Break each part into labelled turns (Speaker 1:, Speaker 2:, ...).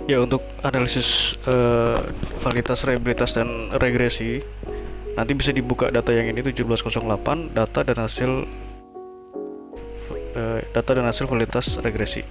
Speaker 1: Ya, untuk analisis validitas, reliabilitas, dan regresi, nanti bisa dibuka data yang ini 1708, data dan hasil validitas regresi.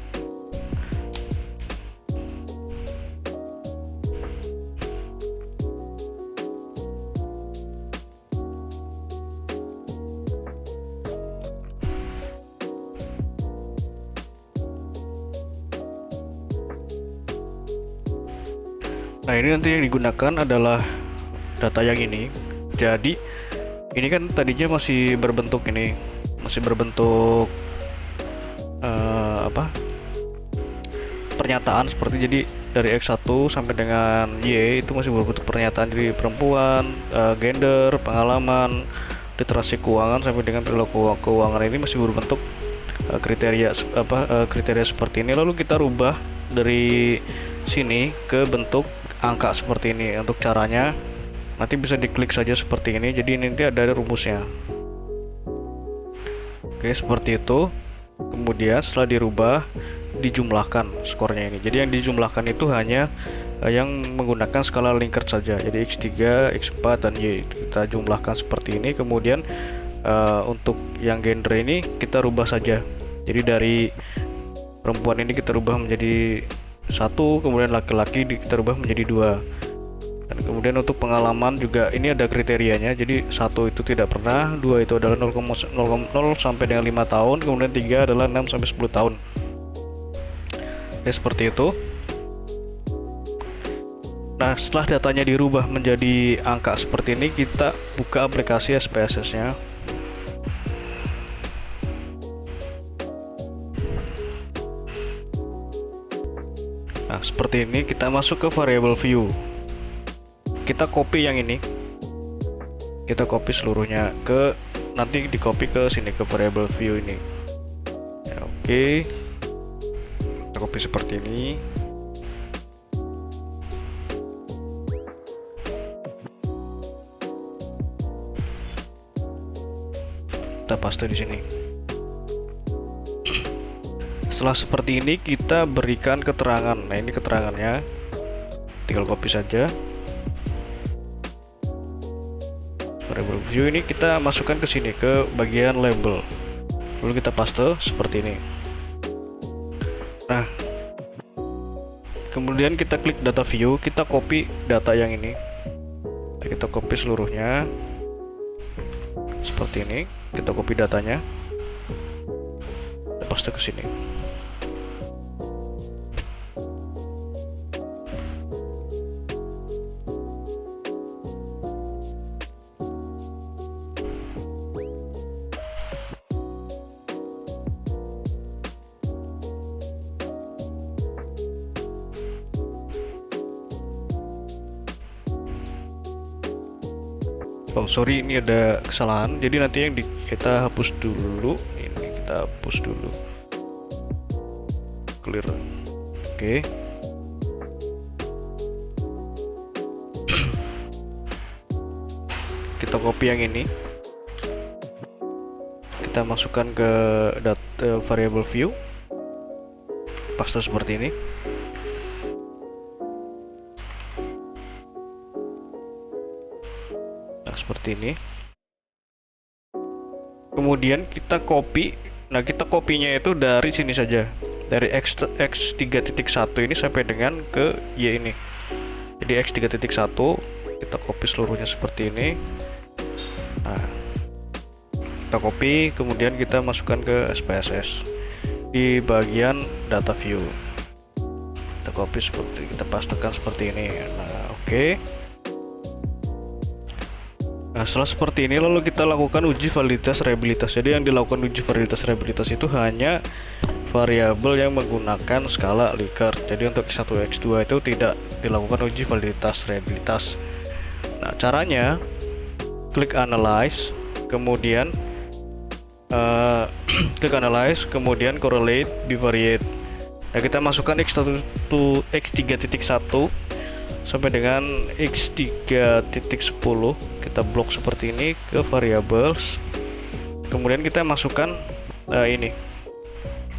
Speaker 1: Nah, ini nanti yang digunakan adalah data yang ini. Jadi, ini kan tadinya masih berbentuk apa? Pernyataan seperti, jadi dari X1 sampai dengan Y itu masih berbentuk pernyataan, jadi perempuan, gender, pengalaman, literasi keuangan sampai dengan perilaku keuangan ini masih berbentuk kriteria seperti ini. Lalu kita rubah dari sini ke bentuk angka seperti ini. Untuk caranya nanti bisa diklik saja seperti ini. Jadi ini nanti ada rumusnya. Oke, seperti itu. Kemudian setelah dirubah, dijumlahkan skornya ini. Jadi yang dijumlahkan itu hanya yang menggunakan skala Likert saja. Jadi X3, X4, dan Y kita jumlahkan seperti ini. Kemudian untuk yang gender ini kita rubah saja. Jadi dari perempuan ini kita rubah menjadi 1, kemudian laki-laki kita rubah menjadi 2. Dan kemudian untuk pengalaman juga ini ada kriterianya. Jadi 1 itu tidak pernah, 2 itu adalah 0,0 sampai dengan 5 tahun, kemudian 3 adalah 6 sampai 10 tahun. Ya, seperti itu. Nah, setelah datanya dirubah menjadi angka seperti ini, kita buka aplikasi SPSS-nya. Nah, seperti ini, kita masuk ke variable view. Kita copy yang ini. Kita copy seluruhnya nanti di copy ke sini, ke variable view ini. Ya, oke. Kita copy seperti ini. Kita paste di sini. Setelah seperti ini, kita berikan keterangan. Nah, ini keterangannya. Tinggal copy saja. Variable view ini kita masukkan ke sini, ke bagian label. Lalu kita paste seperti ini. Nah, kemudian kita klik data view, kita copy data yang ini. Nah, kita copy seluruhnya seperti ini. Kita copy datanya, kita paste ke sini. Oh, sorry, ini ada kesalahan. Jadi nanti yang kita hapus dulu. Ini kita hapus dulu. Clear. Oke. Kita copy yang ini. Kita masukkan ke data variable view. Paste seperti ini. Seperti ini. Kemudian kita copy. Nah, kita kopinya itu dari sini saja, dari X3.1 ini sampai dengan ke Y ini. Jadi X3.1 kita copy seluruhnya seperti ini. Nah, kita copy, kemudian kita masukkan ke SPSS di bagian data view. Kita copy seperti, kita pastekan seperti ini. Nah, oke. Nah, setelah seperti ini, lalu kita lakukan uji validitas reliabilitas. Jadi yang dilakukan uji validitas reliabilitas itu hanya variabel yang menggunakan skala Likert. Jadi untuk X1, X2 itu tidak dilakukan uji validitas reliabilitas. Nah, caranya klik analyze, kemudian klik analyze, kemudian correlate bivariate. Nah, kita masukkan X3.1 sampai dengan X3.10. Kita blok seperti ini ke variables. Kemudian kita masukkan ini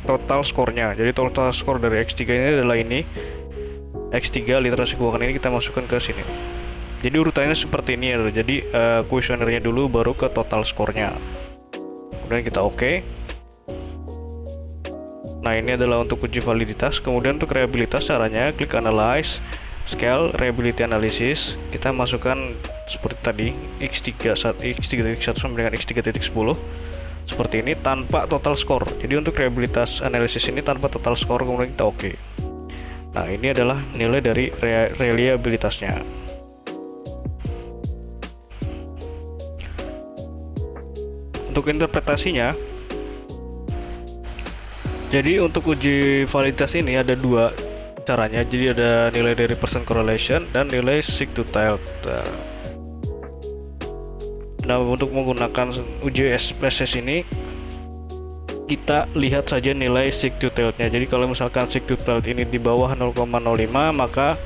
Speaker 1: total skornya. Jadi total skor dari X3 ini adalah ini. X3 literasi keuangan ini kita masukkan ke sini. Jadi urutannya seperti ini ya. Jadi kuesionernya dulu baru ke total skornya. Kemudian kita oke. Nah, ini adalah untuk uji validitas. Kemudian untuk reliabilitas caranya klik analyze, scale, reliability analysis. Kita masukkan seperti tadi X3 X3.1 sampai dengan X3.10 seperti ini tanpa total skor. Jadi untuk reliabilitas analisis ini tanpa total skor, kemudian kita oke. Nah, ini adalah nilai dari reliabilitasnya. Untuk interpretasinya, jadi untuk uji validitas ini ada dua caranya. Jadi ada nilai dari percent correlation dan nilai seek-to-tail. Nah, untuk menggunakan uji SPSS ini kita lihat saja nilai seek-to-tail-nya. Jadi kalau misalkan seek-to-tail ini di bawah 0,05 maka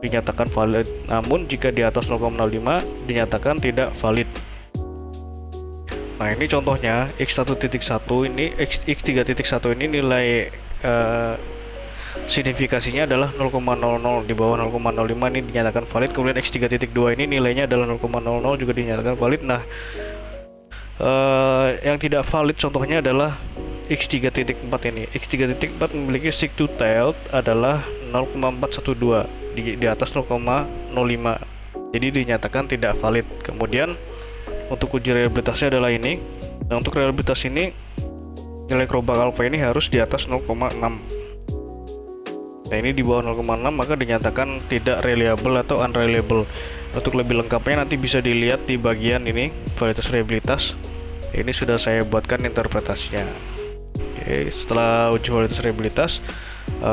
Speaker 1: dinyatakan valid. Namun jika di atas 0,05 dinyatakan tidak valid. Nah, ini contohnya X1.1 ini, X3.1 ini nilai signifikasinya adalah 0,00, di bawah 0,05 ini dinyatakan valid. Kemudian X3.2 ini nilainya adalah 0,00 juga dinyatakan valid. Nah, yang tidak valid contohnya adalah X3.4 ini. X3.4 memiliki seek-to-tail adalah 0,412 di atas 0,05. Jadi dinyatakan tidak valid. Kemudian untuk uji reliabilitasnya adalah ini. Nah, untuk reliabilitas ini nilai Crobach alpha ini harus di atas 0,6. Nah, ini di bawah 0,6 maka dinyatakan tidak reliable atau unreliable. Untuk lebih lengkapnya nanti bisa dilihat di bagian ini validitas reliabilitas. Ini sudah saya buatkan interpretasinya. Oke, setelah uji validitas reliabilitas,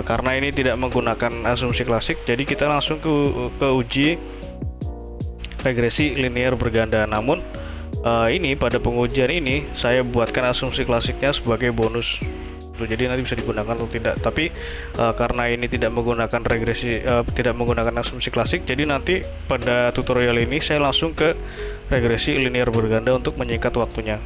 Speaker 1: karena ini tidak menggunakan asumsi klasik, jadi kita langsung ke uji regresi linear berganda. Namun ini pada pengujian ini saya buatkan asumsi klasiknya sebagai bonus. Jadi nanti bisa digunakan atau tidak. Tapi karena ini tidak menggunakan regresi, tidak menggunakan asumsi klasik, jadi nanti pada tutorial ini saya langsung ke regresi linear berganda untuk menyingkat waktunya.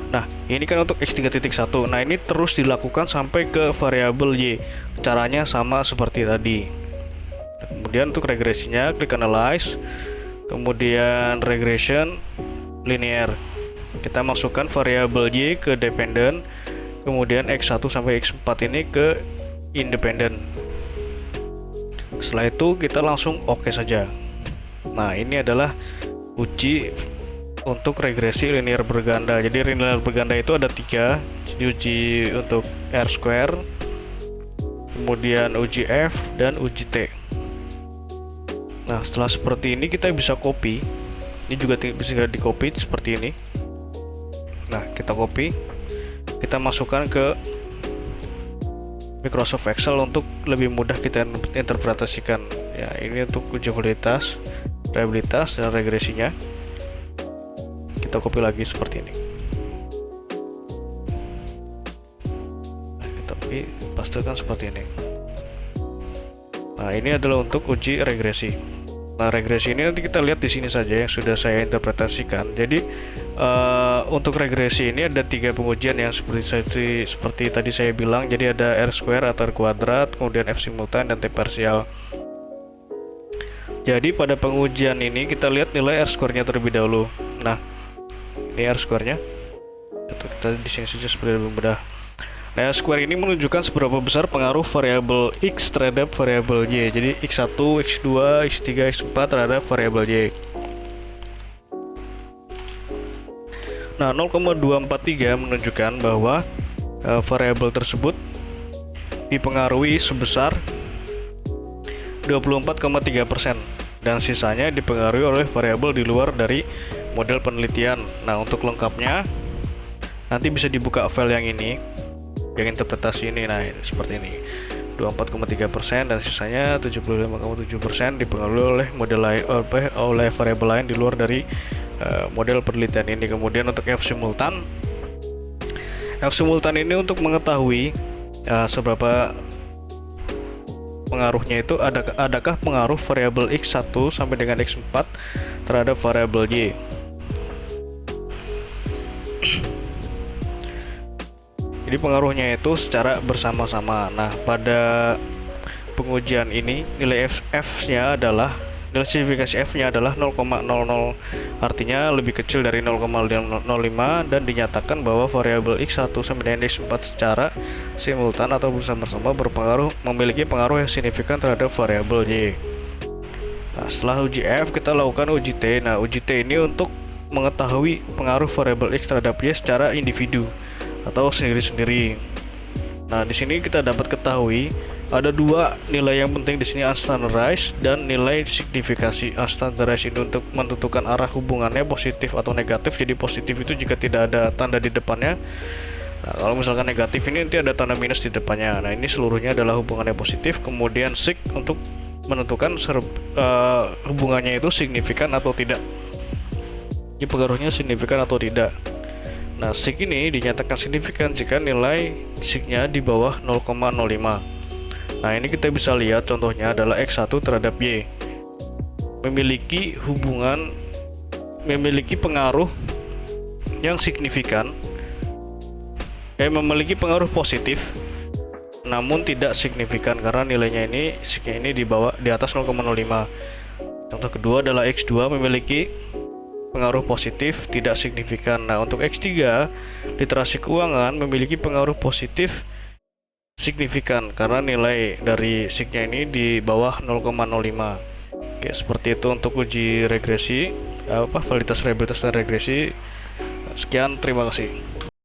Speaker 1: Nah, ini kan untuk X3.1. Nah, ini terus dilakukan sampai ke variabel Y. Caranya sama seperti tadi. Kemudian untuk regresinya klik analyze, kemudian regression linear. Kita masukkan variabel Y ke dependent, kemudian X1 sampai X4 ini ke independent. Setelah itu kita langsung oke saja. Nah, ini adalah uji untuk regresi linear berganda. Jadi linear berganda itu ada 3. Jadi uji untuk R-square, kemudian uji F, dan uji T. Nah, setelah seperti ini kita bisa copy. Ini juga bisa di copy seperti ini. Nah, kita copy, kita masukkan ke Microsoft Excel untuk lebih mudah kita interpretasikan. Ya, ini untuk uji validitas, reliabilitas, dan regresinya. Kita copy lagi seperti ini. Nah, kita copy, pastekan seperti ini. Nah, ini adalah untuk uji regresi. Nah, regresi ini nanti kita lihat di sini saja yang sudah saya interpretasikan. Jadi untuk regresi ini ada 3 pengujian yang seperti tadi saya bilang. Jadi ada R square atau R kuadrat, kemudian F simultan, dan T parsial. Jadi pada pengujian ini kita lihat nilai R square-nya terlebih dahulu. Nah, ini R square-nya. Kita di sini saja seperti lebih mudah. Nah, square ini menunjukkan seberapa besar pengaruh variabel X terhadap variabel Y. Jadi X1, X2, X3, X4 terhadap variabel Y. Nah, 0,243 menunjukkan bahwa variabel tersebut dipengaruhi sebesar 24,3% dan sisanya dipengaruhi oleh variabel di luar dari model penelitian. Nah, untuk lengkapnya nanti bisa dibuka file yang ini, yang interpretasi ini. Nah, ini seperti ini, 24,3% dan sisanya 75,7% dipengaruhi oleh model lain, oleh variabel lain di luar dari model penelitian ini. Kemudian untuk F simultan ini untuk mengetahui seberapa pengaruhnya itu, adakah pengaruh variabel X1 sampai dengan X4 terhadap variabel Y. Jadi pengaruhnya itu secara bersama-sama. Nah, pada pengujian ini nilai F-nya adalah nilai signifikasi F-nya adalah 0,00, artinya lebih kecil dari 0,05, dan dinyatakan bahwa variabel X1 sampai dengan X4 secara simultan atau bersama-sama memiliki pengaruh yang signifikan terhadap variabel Y. Nah, setelah uji F, kita lakukan uji T. Nah, uji T ini untuk mengetahui pengaruh variabel X terhadap Y secara individu atau sendiri-sendiri. Nah, di sini kita dapat ketahui ada dua nilai yang penting di sini, unstandardized dan nilai signifikasi. Unstandardized ini untuk menentukan arah hubungannya positif atau negatif. Jadi positif itu jika tidak ada tanda di depannya. Nah, kalau misalkan negatif ini nanti ada tanda minus di depannya. Nah, ini seluruhnya adalah hubungannya positif. Kemudian sig untuk menentukan hubungannya itu signifikan atau tidak. Ini pengaruhnya signifikan atau tidak. Nah, sig ini dinyatakan signifikan jika nilai signya di bawah 0,05. Nah, ini kita bisa lihat contohnya adalah X1 terhadap Y. Memiliki pengaruh yang signifikan, memiliki pengaruh positif, namun tidak signifikan karena nilainya ini, signya ini di atas 0,05. Contoh kedua adalah X2 memiliki pengaruh positif tidak signifikan. Nah, untuk X3 literasi keuangan memiliki pengaruh positif signifikan karena nilai dari signya ini di bawah 0,05. Oke, seperti itu untuk uji regresi, validitas, reliabilitas dan regresi. Sekian, terima kasih.